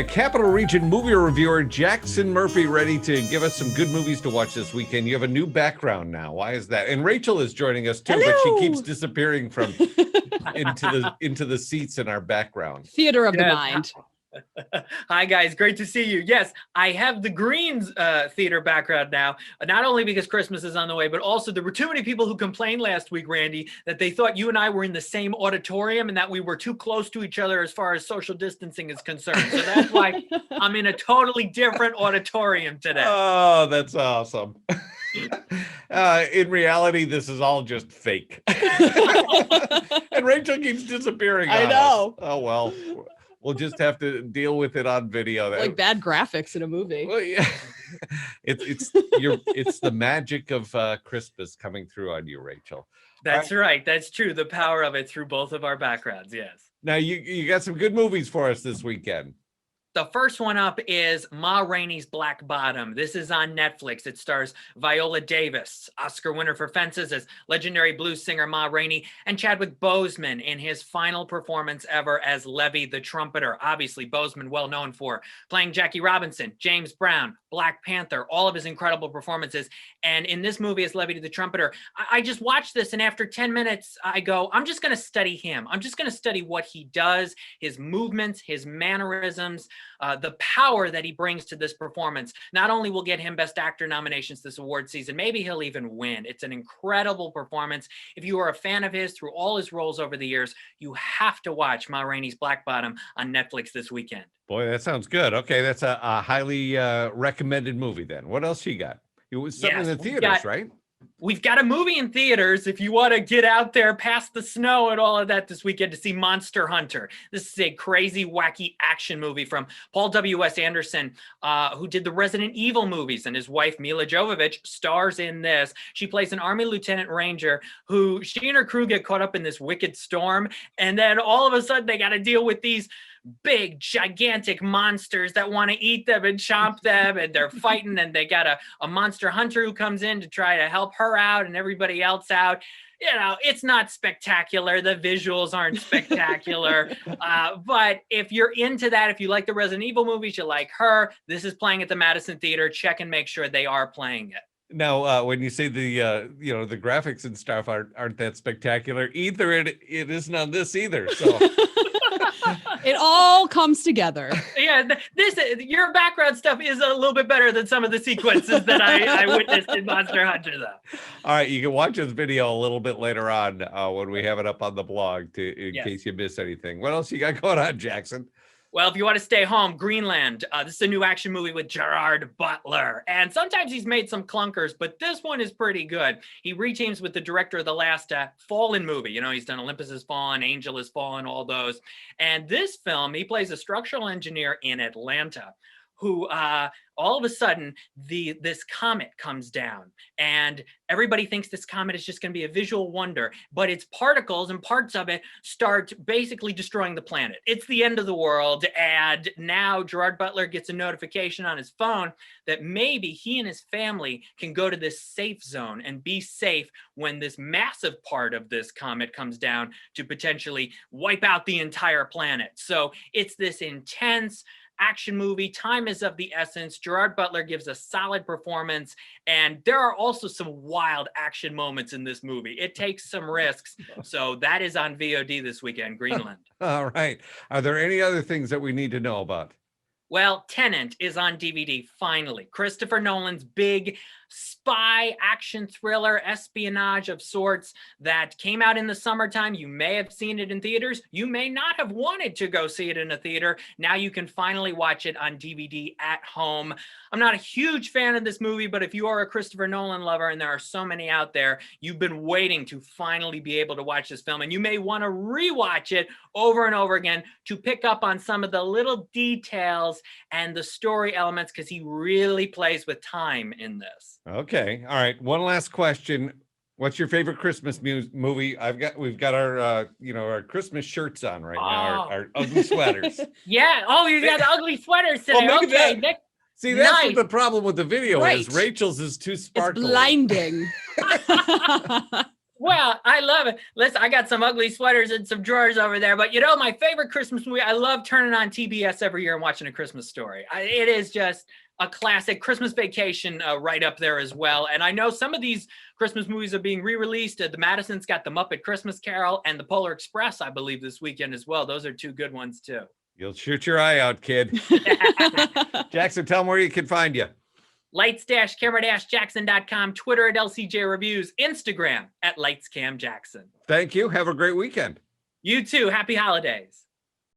got Capital Region movie reviewer Jackson Murphy ready to give us some good movies to watch this weekend. You have a new background now. Why is that? And Rachel is joining us too, but she keeps disappearing from into the seats in our background. Theater of the mind. Hi guys, great to see you. Yes, I have the Greens theater background now, not only because Christmas is on the way, but also there were too many people who complained last week, Randy, that they thought you and I were in the same auditorium and that we were too close to each other as far as social distancing is concerned. So that's why I'm in a totally different auditorium today. Oh, that's awesome. In reality, this is all just fake. And Rachel keeps disappearing. I know. Oh, well. We'll just have to deal with it on video. Like bad graphics in a movie. Well, yeah. It's the magic of Christmas coming through on you, Rachel. That's right. That's true. The power of it through both of our backgrounds. Yes. Now you got some good movies for us this weekend. The first one up is Ma Rainey's Black Bottom. This is on Netflix. It stars Viola Davis, Oscar winner for Fences as legendary blues singer Ma Rainey, and Chadwick Boseman in his final performance ever as Levy the Trumpeter. Obviously, Boseman well known for playing Jackie Robinson, James Brown, Black Panther, all of his incredible performances. And in this movie as Levy the Trumpeter, I just watched this, and after 10 minutes, I go, I'm just going to study him. I'm just going to study what he does, his movements, his mannerisms, the power that he brings to this performance. Not only will get him Best Actor nominations this award season, maybe he'll even win. It's an incredible performance. If you are a fan of his through all his roles over the years, you have to watch Ma Rainey's Black Bottom on Netflix this weekend. Boy, that sounds good. Okay, that's a highly recommended movie then. What else you got? It was something in the theaters, right? We've got a movie in theaters if you want to get out there past the snow and all of that this weekend to see Monster Hunter. This is a crazy, wacky action movie from Paul W.S. Anderson, who did the Resident Evil movies, and his wife, Mila Jovovich, stars in this. She plays an Army Lieutenant Ranger who she and her crew get caught up in this wicked storm, and then all of a sudden they got to deal with these big, gigantic monsters that want to eat them and chomp them, and they're fighting, and they got a monster hunter who comes in to try to help her out and everybody else out. You know, it's not spectacular. The visuals aren't spectacular. But if you're into that, if you like the Resident Evil movies, you like her, this is playing at the Madison Theater. Check and make sure they are playing it. Now, when you say the the graphics and stuff aren't that spectacular either, it isn't on this either. So. It all comes together. Yeah, your background stuff is a little bit better than some of the sequences that I witnessed in Monster Hunter, though. All right, you can watch this video a little bit later on when we have it up on the blog in case you miss anything. What else you got going on, Jackson? Well, if you want to stay home, Greenland. This is a new action movie with Gerard Butler. And sometimes he's made some clunkers, but this one is pretty good. He reteams with the director of the last Fallen movie. You know, he's done Olympus Has Fallen, Angel Has Fallen, all those. And this film, he plays a structural engineer in Atlanta who all of a sudden this comet comes down, and everybody thinks this comet is just going to be a visual wonder, but its particles and parts of it start basically destroying the planet. It's the end of the world, and now Gerard Butler gets a notification on his phone that maybe he and his family can go to this safe zone and be safe when this massive part of this comet comes down to potentially wipe out the entire planet. So it's this intense action movie. Time is of the essence. Gerard Butler gives a solid performance, and there are also some wild action moments in this movie. It takes some risks. So that is on VOD this weekend, Greenland. All right. Are there any other things that we need to know about? Well, Tenet is on DVD, finally. Christopher Nolan's big spy action thriller, espionage of sorts that came out in the summertime. You may have seen it in theaters. You may not have wanted to go see it in a theater. Now you can finally watch it on DVD at home. I'm not a huge fan of this movie, but if you are a Christopher Nolan lover, and there are so many out there, you've been waiting to finally be able to watch this film, and you may want to rewatch it over and over again to pick up on some of the little details and the story elements, because he really plays with time in this. Okay. All right. One last question. What's your favorite Christmas movie? We've got our our Christmas shirts on right now, our ugly sweaters. Yeah. Oh, you got the ugly sweaters today. Well, okay. See, that's what the problem with the video is. Rachel's is too sparkly. It's blinding. Well, I love it. Listen, I got some ugly sweaters and some drawers over there, but my favorite Christmas movie, I love turning on TBS every year and watching A Christmas Story. It is just a classic. Christmas Vacation right up there as well. And I know some of these Christmas movies are being re-released. The Madison's got the Muppet Christmas Carol and the Polar Express, I believe, this weekend as well. Those are two good ones too. You'll shoot your eye out, kid. Jackson, tell them where you can find you. Lights-camera-jackson.com, Twitter at LCJ Reviews, Instagram at LightsCamJackson. Thank you. Have a great weekend. You too. Happy holidays.